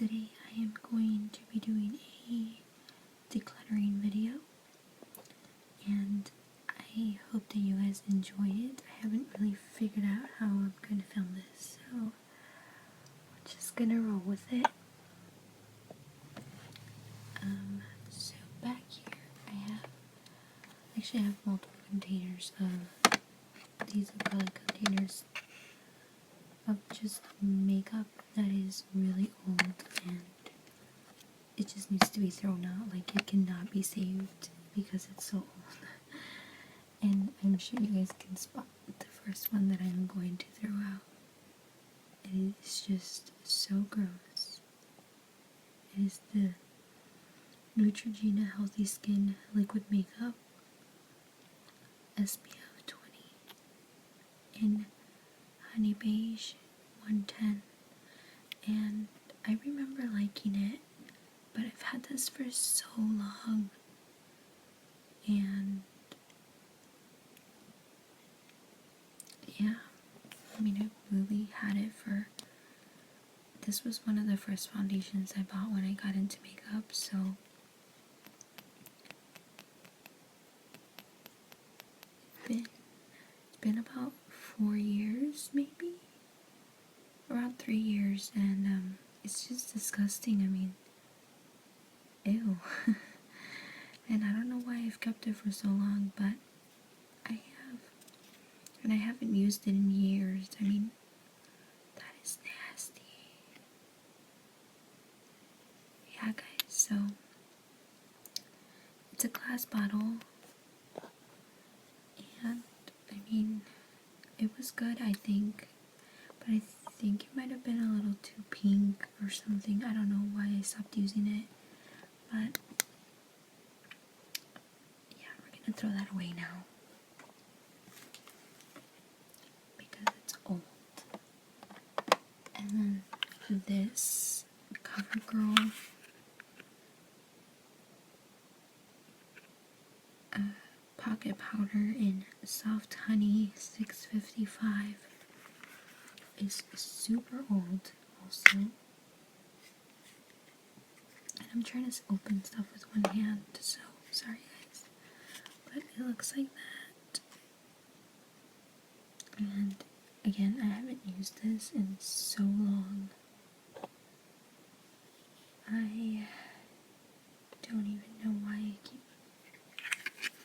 Today I am going to be doing a decluttering video, and I hope that you guys enjoy it. I haven't really figured out how I'm going to film this, so I'm just going to roll with it. So back here I have multiple containers of, these are probably containers of just makeup that is really old and it just needs to be thrown out. Like, it cannot be saved because it's so old. And I'm sure you guys can spot the first one that I'm going to throw out. It is just so gross. It is the Neutrogena Healthy Skin Liquid Makeup SPF 20 in Honey Beige 110. And I remember liking it, but I've had this for so long, and yeah, I mean, I really had it for, this was one of the first foundations I bought when I got into makeup, so it's been about 4 years, maybe, around 3 years, and it's just disgusting. I mean, ew. And I don't know why I've kept it for so long, but I have. And I haven't used it in years. I mean, that is nasty. Yeah, guys, so it's a glass bottle. And, I mean, it was good, I think. But I think it might have been a little too pink or something. I don't know why I stopped using it. But yeah, we're gonna throw that away now because it's old. And then this CoverGirl pocket powder in Soft Honey 655 is super old also. And I'm trying to open stuff with one hand, so sorry guys. But it looks like that. And again, I haven't used this in so long. I don't even know why I keep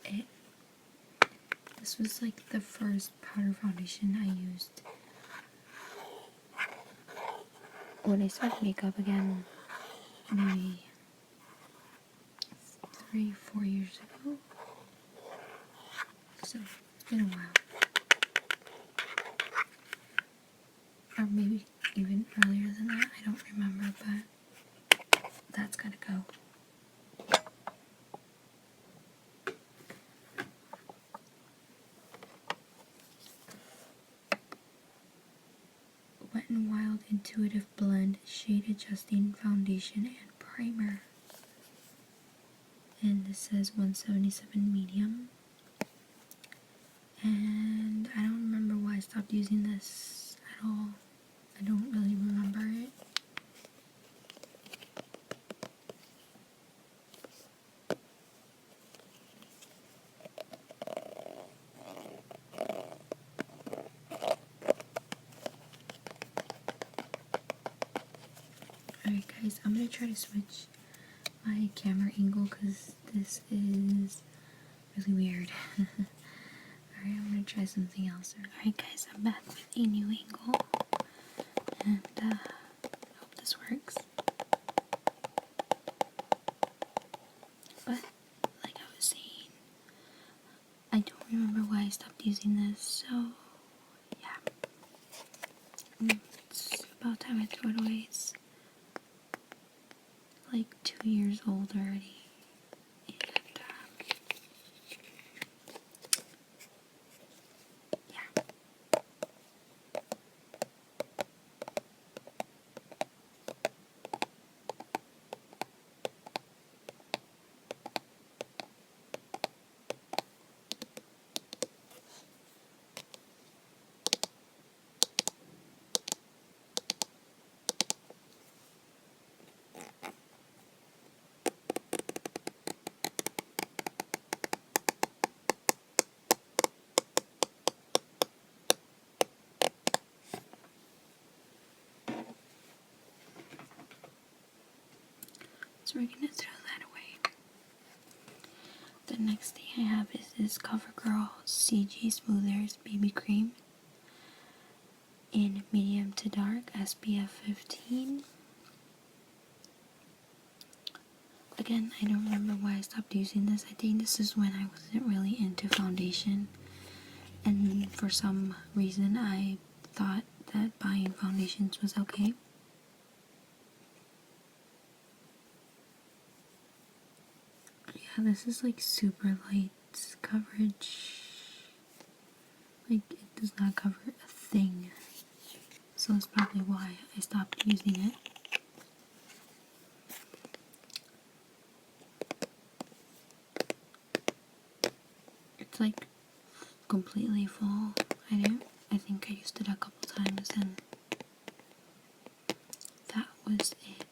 it. This was like the first powder foundation I used when I started makeup again, maybe 3-4 years ago. So it's been a while. Or maybe even earlier than that, I don't remember, but that's gotta go. Wet n Wild Intuitive Blend Shade Adjusting Foundation and Primer. And this says 177 medium. And I don't remember why I stopped using this at all. I don't really remember it. Alright guys, I'm going to try to switch my camera angle because this is really weird. Alright, I'm going to try something else. Alright guys, I'm back with a new angle. And I hope this works. But, like I was saying, I don't remember why I stopped using this, so yeah. It's about time I throw it away. It's like 2 years old already. And, yeah. So we're gonna throw that away. The next thing I have is this CoverGirl CG Smoothers BB Cream in medium to dark, SPF 15. Again, I don't remember why I stopped using this. I think this is when I wasn't really into foundation, and for some reason I thought that buying foundations was okay. Yeah, this is like super light coverage. Like, it does not cover a thing. So that's probably why I stopped using it. It's like completely full. I think I used it a couple times and that was it.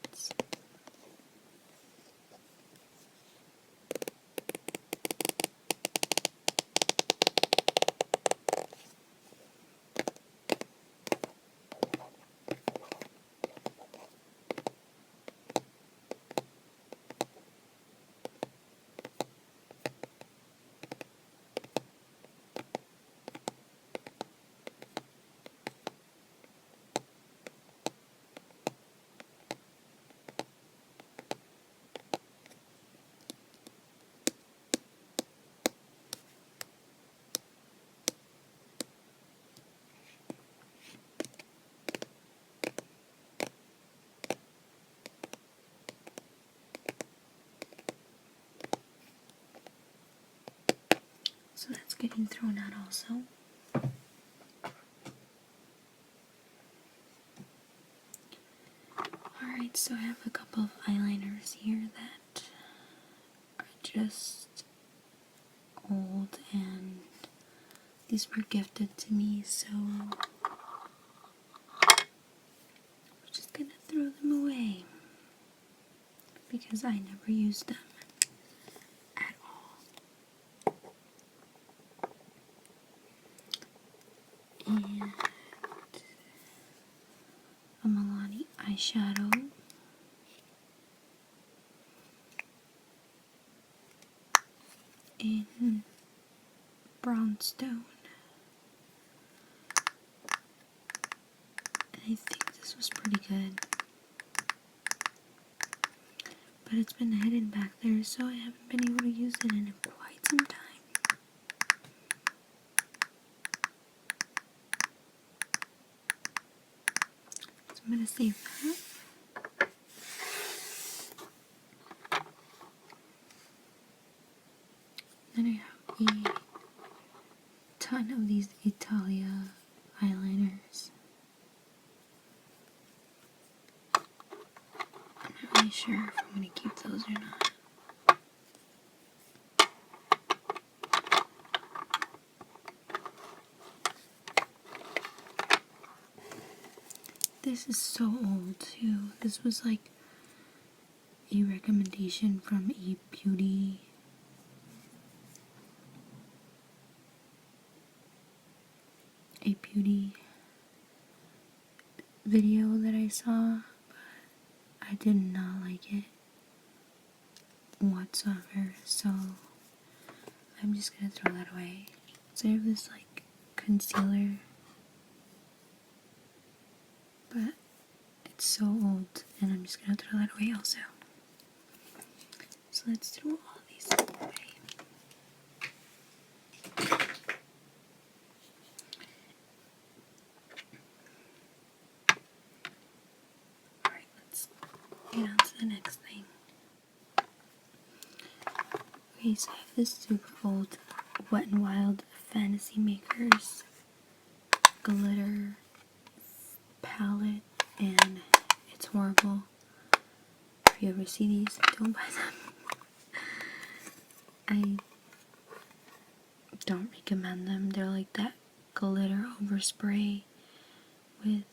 So that's getting thrown out also. Alright, so I have a couple of eyeliners here that are just old, and these were gifted to me, so we're just gonna throw them away because I never used them at all. And a Milani eyeshadow. In brownstone. And I think this was pretty good. But it's been hidden back there, so I haven't been able to use it in quite some time. So I'm going to save that. Then I have a ton of these Italia eyeliners. I'm not really sure if I'm going to keep those or not. This is so old too. This was like a recommendation from a beauty video that I saw, but I did not like it whatsoever, so I'm just gonna throw that away. So I have this like concealer, but it's so old and I'm just gonna throw that away also. So let's throw all these away. Alright, let's get on to the next thing. Okay, so I have this super old Wet n Wild Fantasy Makers glitter palette, and it's horrible. If you ever see these, don't buy them. I don't recommend them. They're like that glitter overspray with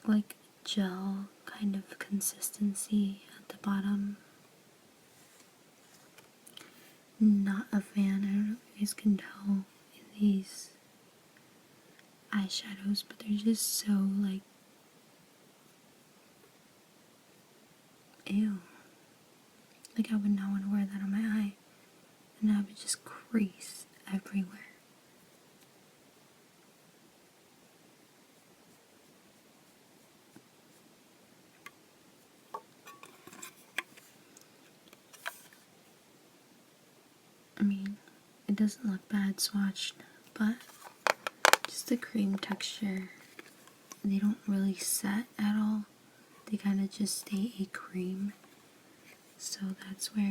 like gel kind of consistency at the bottom. Not a fan. I don't know if you guys can tell in these eyeshadows, but they're just so like, ew. Like, I would not want to wear that on my eye. And I would just crease everywhere. I mean, it doesn't look bad swatched, but just the cream texture, they don't really set at all. They kind of just stay a cream. So that's where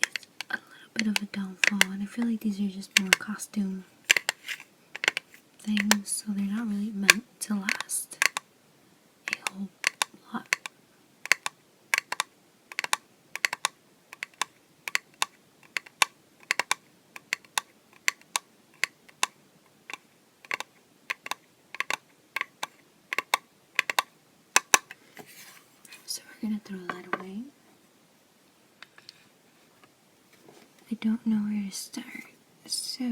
it's a little bit of a downfall. And I feel like these are just more costume things, so they're not really meant to last a whole lot. So we're gonna throw that away. I don't know where to start, so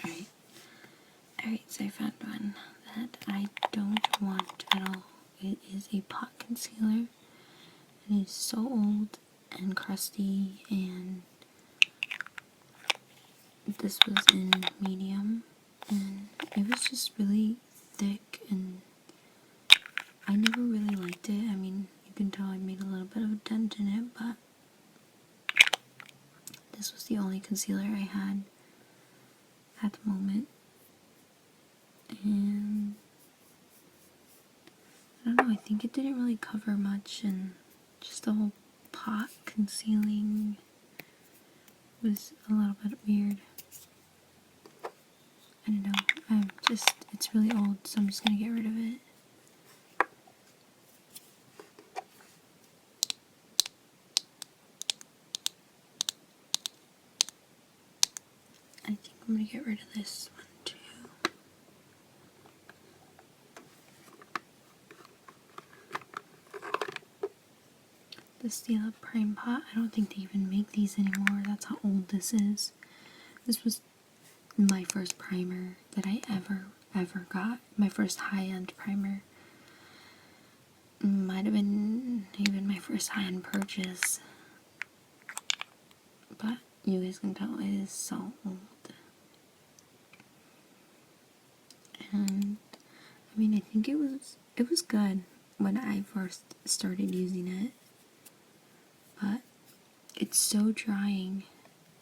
alright, so I found one that I don't want at all. It is a pot concealer. It is so old and crusty, and this was in medium, and it was just really thick, and I never really liked it. I mean, you can tell I made a little bit of a dent in it, but this was the only concealer I had at the moment. And I don't know, I think it didn't really cover much, and just the whole pot concealing was a little bit weird. I don't know, it's really old, so I'm just gonna get rid of it. I think I'm gonna get rid of this one too. The Stila Prime Pot, I don't think they even make these anymore. That's how old this is. This was my first primer that I ever got. My first high-end primer. Might have been even my first high-end purchase. But you guys can tell it is so old. And I mean, I think it was good when I first started using it. But it's so drying,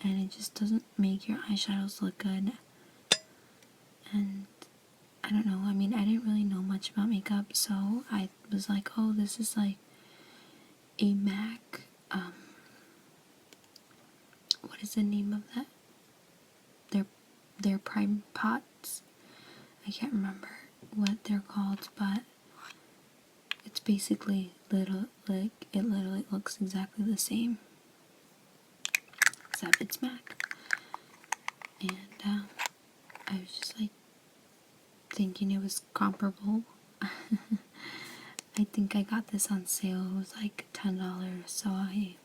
and it just doesn't make your eyeshadows look good. And I don't know, I mean, I didn't really know much about makeup, so I was like, oh, this is like a MAC, what is the name of that? Their prime pots. I can't remember what they're called, but it's basically it literally looks exactly the same, except it's MAC. And I was just like thinking it was comparable. I think I got this on sale. It was like $10, so I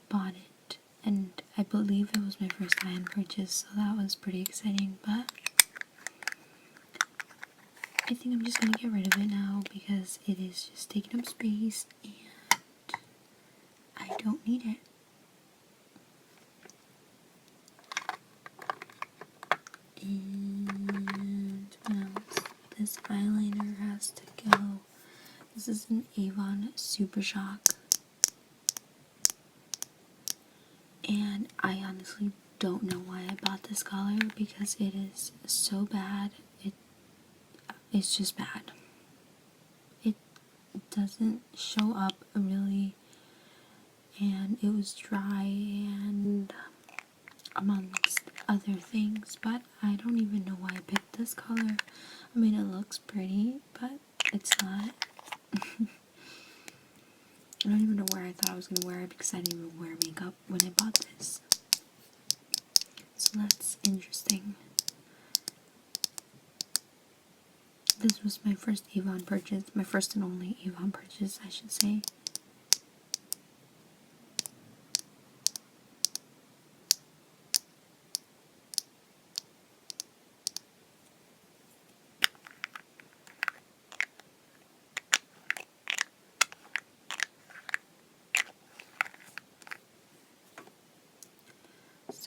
bought it, and I believe it was my first high-end purchase, so that was pretty exciting. But I think I'm just gonna get rid of it now because it is just taking up space and I don't need it. And this eyeliner has to go. This is an Avon Super Shock. And I honestly don't know why I bought this color because it is so bad. It's just bad. It doesn't show up really, and it was dry and amongst other things, but I don't even know why I picked this color. I mean, it looks pretty, but it's not. I don't even know where I thought I was going to wear it because I didn't even wear makeup when I bought this. So that's interesting. This was my first Avon purchase, my first and only Avon purchase, I should say.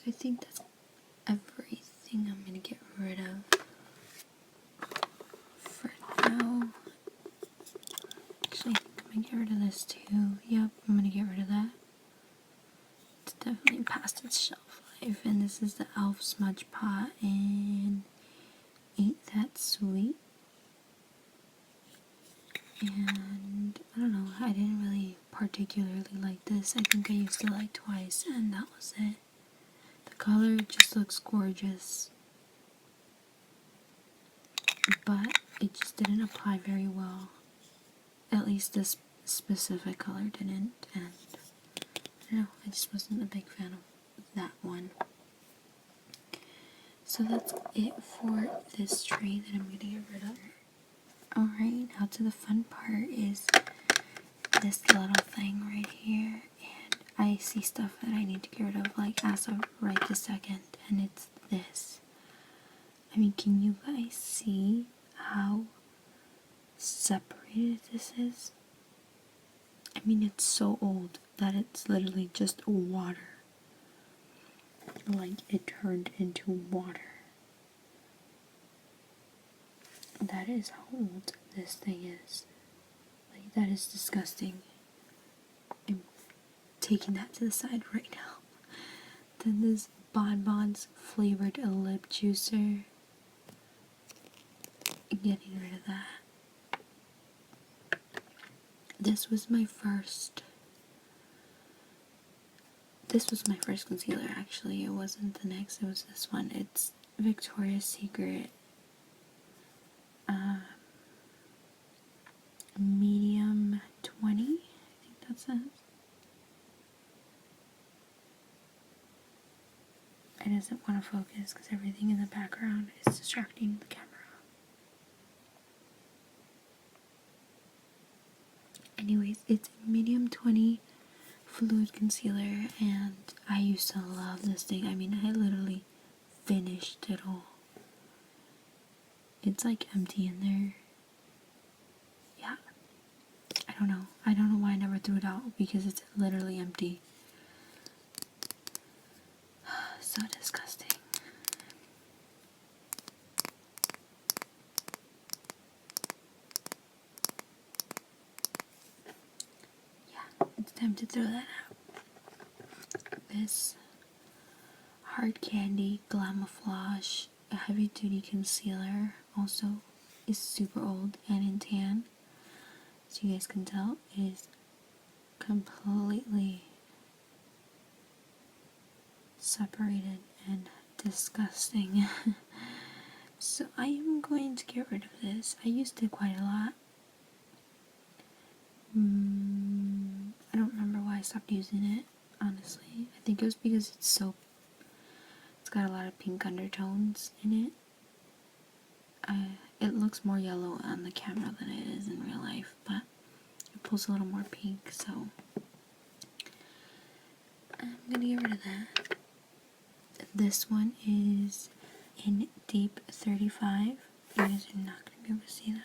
I think that's everything I'm gonna get rid of for now. Actually, I'm gonna get rid of this too. Yep, I'm gonna get rid of that. It's definitely past its shelf life. And this is the e.l.f. Smudge Pot, and Ain't That Sweet. And I don't know, I didn't really particularly like this. I think I used it like twice, and that was it. The color just looks gorgeous, but it just didn't apply very well. At least this specific color didn't, and I don't know, I just wasn't a big fan of that one. So that's it for this tray that I'm gonna get rid of. Alright, now to the fun part is this little thing right here, and I see stuff that I need to get rid of like as of right this second, and it's this. I mean, can you guys see how separated this is? I mean, it's so old that it's literally just water. Like, it turned into water. That is how old this thing is. Like, that is disgusting. I'm taking that to the side right now. Then this Bonbons flavored lip juicer. Getting rid of that. This was my first concealer, actually. It wasn't the NYX, it was this one. It's Victoria's Secret medium 20, I think that says. It doesn't want to focus because everything in the background is distracting the camera. Anyways, it's medium 20 fluid concealer, and I used to love this thing. I mean, I literally finished it all. It's like empty in there. Yeah. I don't know why I never threw it out, because it's literally empty. So disgusting. Yeah, it's time to throw that out. This Hard Candy Glamouflage, a heavy duty concealer, also is super old and in tan. As you guys can tell, it is completely separated and disgusting. So I am going to get rid of this. I used it quite a lot. I don't remember why I stopped using it, honestly. I think it was because it's got a lot of pink undertones in it. It looks more yellow on the camera than it is in real life, but it pulls a little more pink, so I'm gonna get rid of that. This one is in Deep 35. You guys are not gonna be able to see that.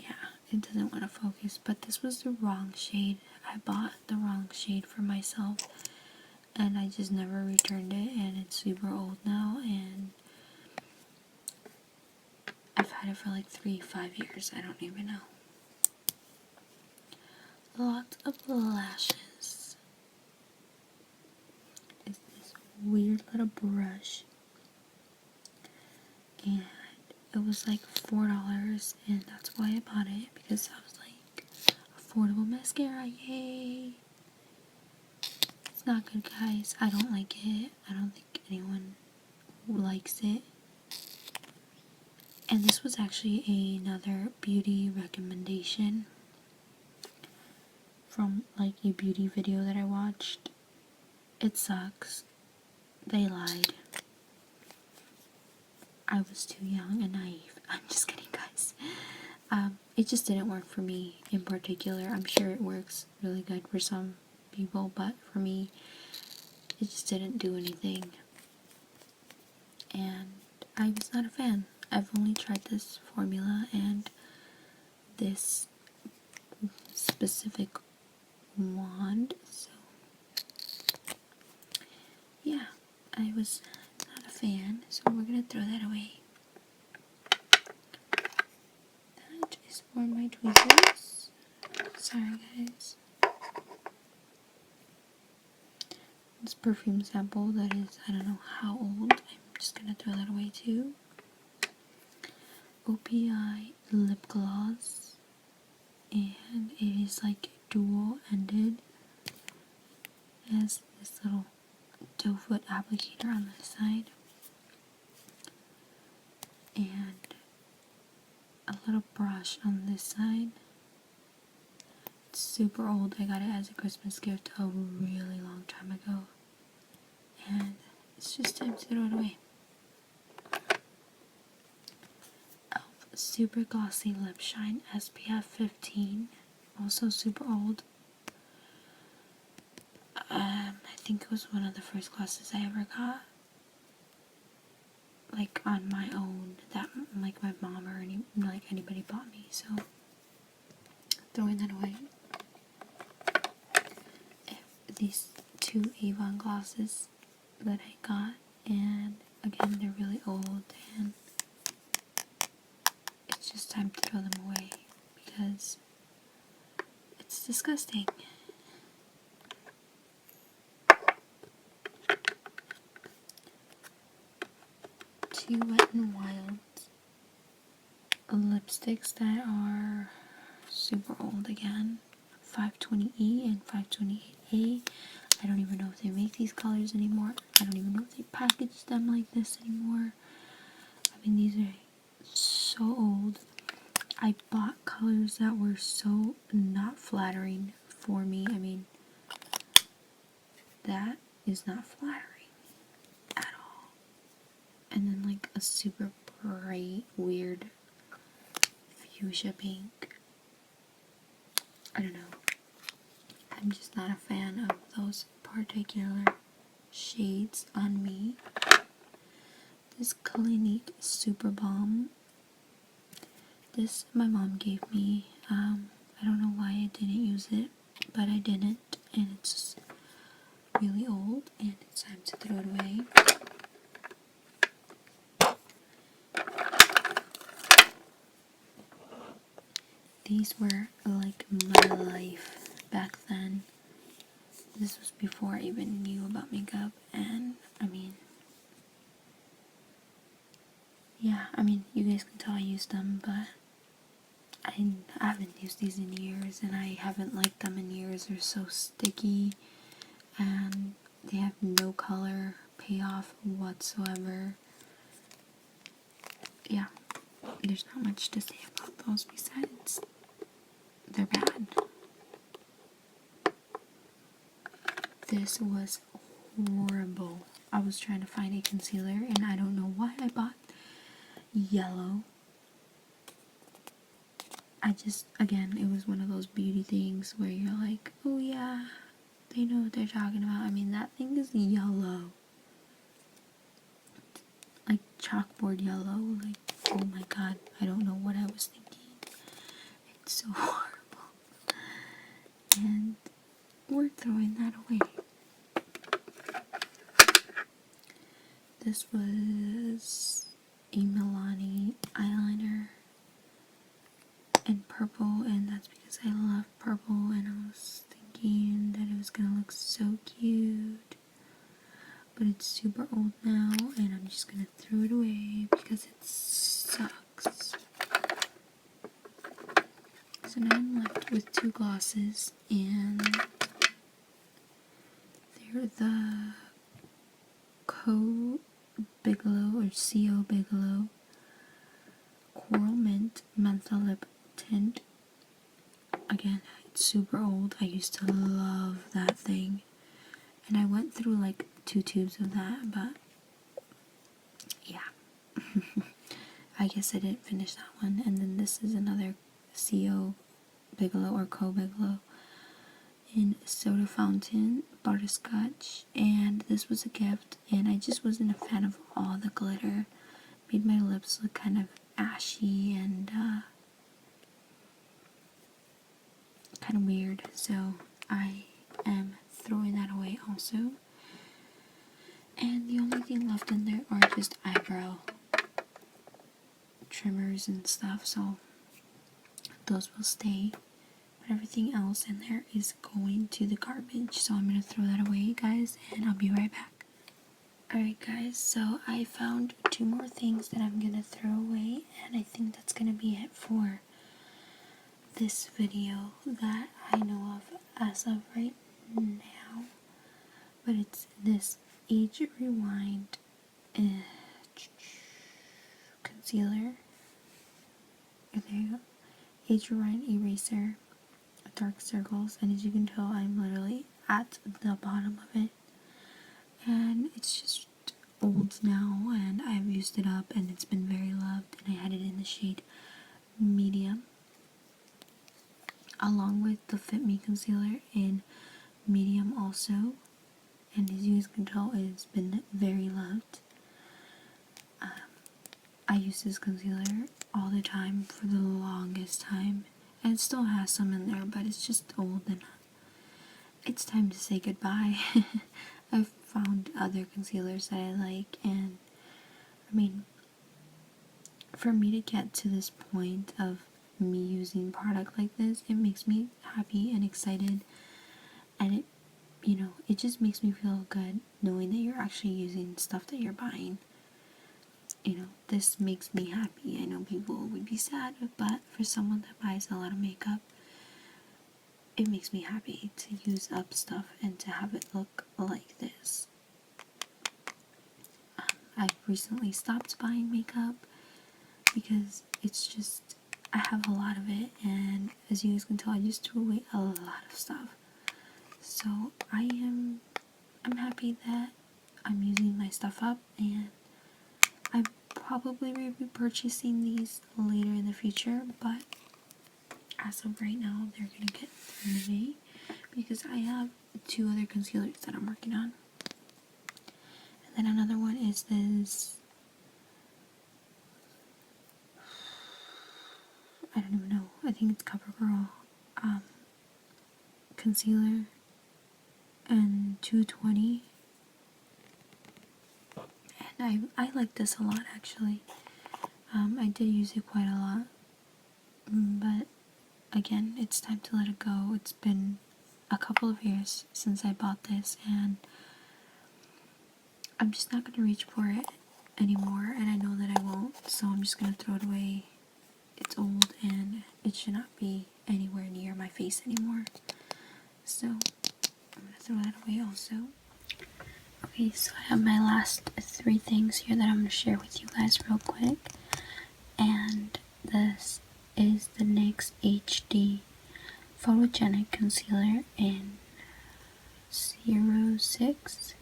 Yeah, it doesn't want to focus, but this was the wrong shade. I bought the wrong shade for myself, and I just never returned it, and it's super old now, and I've had it for like 3-5 years. I don't even know. Lots of lashes. It's this weird little brush, and it was like $4, and that's why I bought it, because I was like, affordable mascara, yay! It's not good, guys. I don't like it. I don't think anyone likes it. And this was actually another beauty recommendation from like a beauty video that I watched. It sucks. They lied. I was too young and naive. I'm just kidding, guys. It just didn't work for me in particular. I'm sure it works really good for some people, but for me, it just didn't do anything. And I was not a fan. I've only tried this formula and this specific wand. So yeah, I was not a fan, so we're gonna throw that away. That is for my tweezers. Sorry guys. This perfume sample that is, I don't know how old. I'm just gonna throw that away too. OPI lip gloss, and it is like dual ended. It has this little doe foot applicator on the side and a little brush on this side. It's super old. I got it as a Christmas gift a really long time ago, and it's just time to throw it away. Super Glossy Lip Shine SPF 15, also super old. I think it was one of the first glosses I ever got, like on my own, that like my mom or anybody bought me, so throwing that away. These two Avon glosses that I got, and again they're really old, and it's just time to throw them away because it's disgusting. Two Wet n Wild lipsticks that are super old again, 520E and 528A. I don't even know if they make these colors anymore. I don't even know if they package them like this anymore. I mean, these are so old. I bought colors that were so not flattering for me. I mean, that is not flattering at all. And then like a super bright, weird fuchsia pink. I don't know. I'm just not a fan of those particular shades on me. This Clinique Super Balm. This my mom gave me. I don't know why I didn't use it, but I didn't, and it's just really old, and it's time to throw it away. These were like my life back then. This was before I even knew about makeup, and I mean, yeah, I mean, you guys can tell I used them, but I haven't used these in years, and I haven't liked them in years. They're so sticky, and they have no color payoff whatsoever. Yeah, there's not much to say about those besides they're bad. This was horrible. I was trying to find a concealer, and I don't know why I bought yellow. Again, it was one of those beauty things where you're like, oh yeah, they know what they're talking about. I mean, that thing is yellow. Like chalkboard yellow. Like, oh my god, I don't know what I was thinking. It's so horrible. And we're throwing that away. This was a Milani eyeliner in purple, and that's because I love purple, and I was thinking that it was gonna look so cute, but it's super old now, and I'm just gonna throw it away because it sucks. So now I'm left with two glosses, and they're the Bigelow or CO Bigelow Coral Mint Menthol Lip Tint. Again, it's super old. I used to love that thing, and I went through like 2 tubes of that, but yeah. I guess I didn't finish that one. And then this is another CO Bigelow or Co Bigelow in Soda Fountain Butterscotch, and this was a gift, and I just wasn't a fan of all the glitter. Made my lips look kind of ashy and kind of weird, so I am throwing that away also. And the only thing left in there are just eyebrow trimmers and stuff, so those will stay. But everything else in there is going to the garbage, so I'm going to throw that away, guys, and I'll be right back. Alright guys, so I found 2 more things that I'm going to throw away, and I think that's going to be it for this video that I know of as of right now. But it's this Age Rewind concealer. There you go. Age Rewind Eraser Dark Circles, and as you can tell, I'm literally at the bottom of it. And it's just old now, and I've used it up, and it's been very loved, and I had it in the shade medium, along with the Fit Me concealer in medium also, and as you guys can tell, it's been very loved. I use this concealer all the time for the longest time, and it still has some in there, but it's just old and it's time to say goodbye. I've found other concealers that I like, and I mean, for me to get to this point of me using product like this, it makes me happy and excited, and it, you know, it just makes me feel good knowing that you're actually using stuff that you're buying. You know, this makes me happy. I know people would be sad, but for someone that buys a lot of makeup, it makes me happy to use up stuff and to have it look like this. I've recently stopped buying makeup because it's just, I have a lot of it, and as you guys can tell, I just threw away a lot of stuff. So I'm happy that I'm using my stuff up, and I probably will be purchasing these later in the future, but as of right now, they're gonna get thrown away because I have 2 other concealers that I'm working on. And then another one is this, I don't even know, I think it's CoverGirl concealer and 220. And I like this a lot, actually. I did use it quite a lot, but again, it's time to let it go. It's been a couple of years since I bought this, and I'm just not going to reach for it anymore, and I know that I won't, so I'm just going to throw it away. It's old, and it should not be anywhere near my face anymore. So, I'm going to throw that away also. Okay, so I have my last 3 things here that I'm going to share with you guys real quick. And this is the NYX HD Photogenic Concealer in 06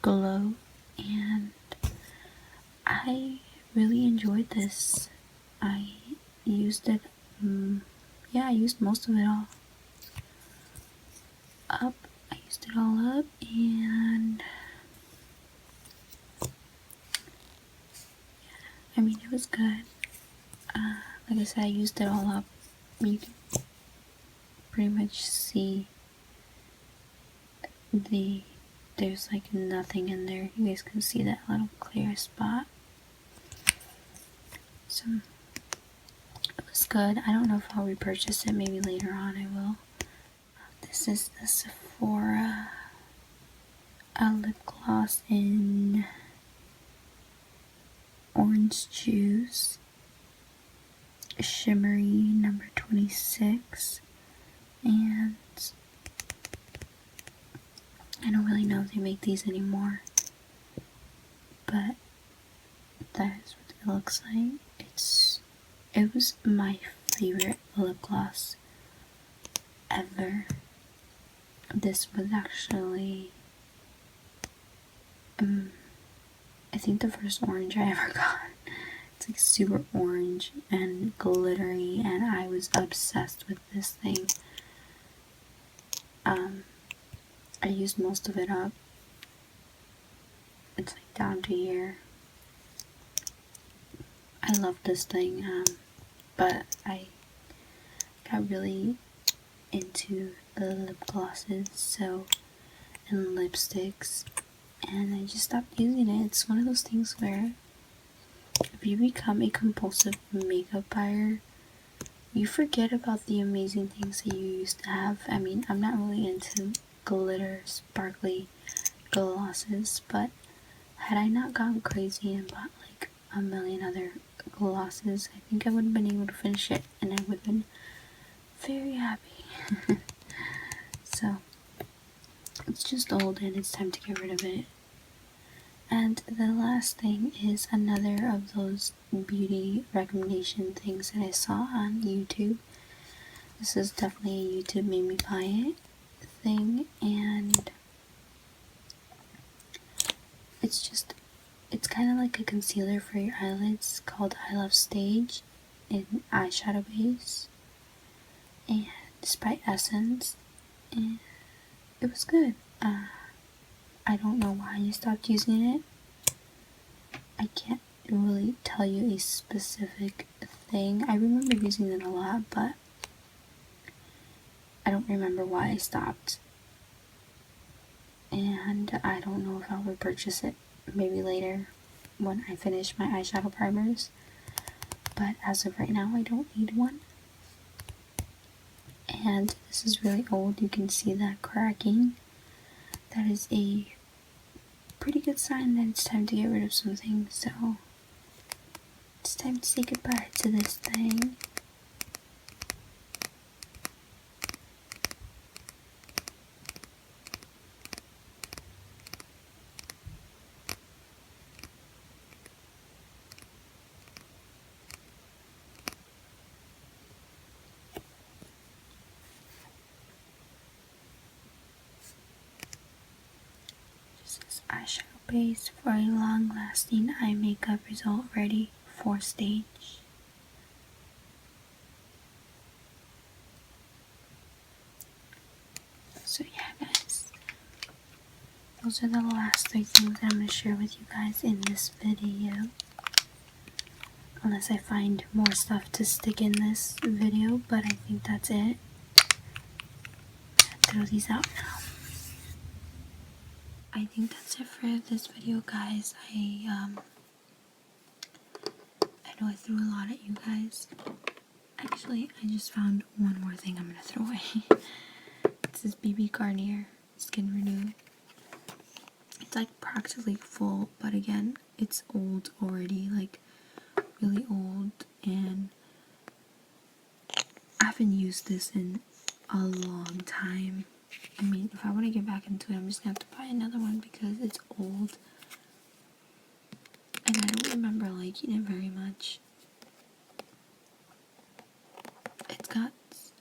Glow, and I really enjoyed this. I used it, I used most of it all up. I used it all up, and I mean, it was good. Like I said, I used it all up. You can pretty much see there's like nothing in there. You guys can see that little clear spot. So, it was good. I don't know if I'll repurchase it. Maybe later on I will. This is the Sephora lip gloss in Orange Juice, Shimmery number 26, and I don't really know if they make these anymore, but that is what it looks like. It was my favorite lip gloss ever. This was actually I think the first orange I ever got. It's like super orange and glittery, and I was obsessed with this thing. I used most of it up. It's like down to here. I love this thing, but I got really into lip glosses, and lipsticks, and I just stopped using it. It's one of those things where if you become a compulsive makeup buyer, you forget about the amazing things that you used to have. I mean, I'm not really into glitter, sparkly glosses, but had I not gone crazy and bought like a million other glosses, I think I would have been able to finish it, and I would have been very happy. So, it's just old and it's time to get rid of it. And the last thing is another of those beauty recommendation things that I saw on YouTube. This is definitely a YouTube made me buy it thing, and it's kind of like a concealer for your eyelids called I Love Stage in eyeshadow base, and it's by Essence, and it was good. I don't know why I stopped using it. I can't really tell you a specific thing. I remember using it a lot, but I don't remember why I stopped. And I don't know if I'll repurchase it maybe later when I finish my eyeshadow primers. But as of right now, I don't need one. And this is really old. You can see that cracking. That is a pretty good sign that it's time to get rid of something. So it's time to say goodbye to this thing. This eyeshadow base for a long-lasting eye makeup result, ready for stage. So yeah, guys, those are the last 3 things that I'm going to share with you guys in this video. Unless I find more stuff to stick in this video, but I think that's it. Throw these out now. I think that's it for this video, guys. I know I threw a lot at you guys. Actually, I just found one more thing I'm gonna throw away. This is BB Garnier Skin Renew. It's like practically full, but again, it's old already, like really old, and I haven't used this in a long time. I mean, if I want to get back into it, I'm just gonna have to buy another one because it's old. And I don't remember liking it very much. It's got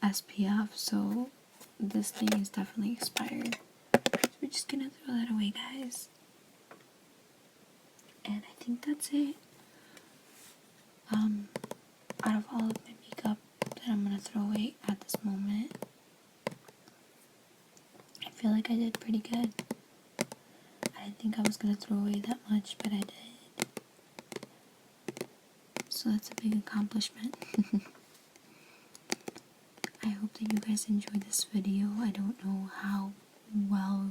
SPF, so this thing is definitely expired. So we're just gonna throw that away, guys. And I think that's it. Out of all of my makeup that I'm gonna throw away at this moment, I feel like I did pretty good. I didn't think I was gonna throw away that much, but I did. So that's a big accomplishment. I hope that you guys enjoyed this video. I don't know how well,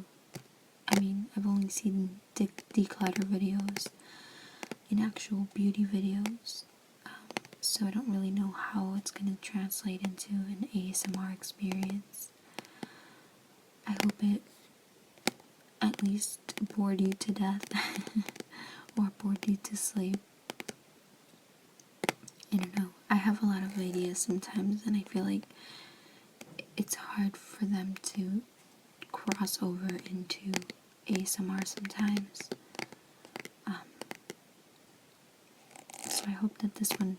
I mean, I've only seen declutter videos in actual beauty videos, so I don't really know how it's going to translate into an ASMR experience. I hope it at least bored you to death or bored you to sleep. I don't know. I have a lot of ideas sometimes, and I feel like it's hard for them to cross over into ASMR sometimes. So I hope that this one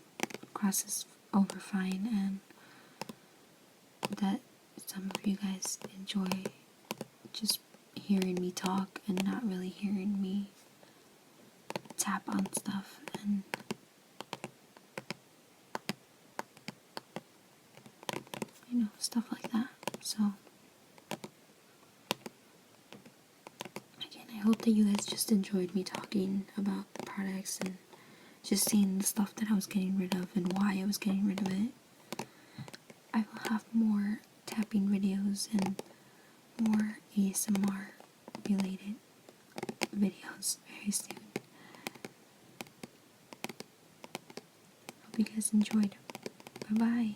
crosses over fine, and that some of you guys enjoy just hearing me talk and not really hearing me tap on stuff and stuff like that. So again, I hope that you guys just enjoyed me talking about the products and just seeing the stuff that I was getting rid of and why I was getting rid of it. I will have more tapping videos and more ASMR related videos very soon. Hope you guys enjoyed. Bye bye.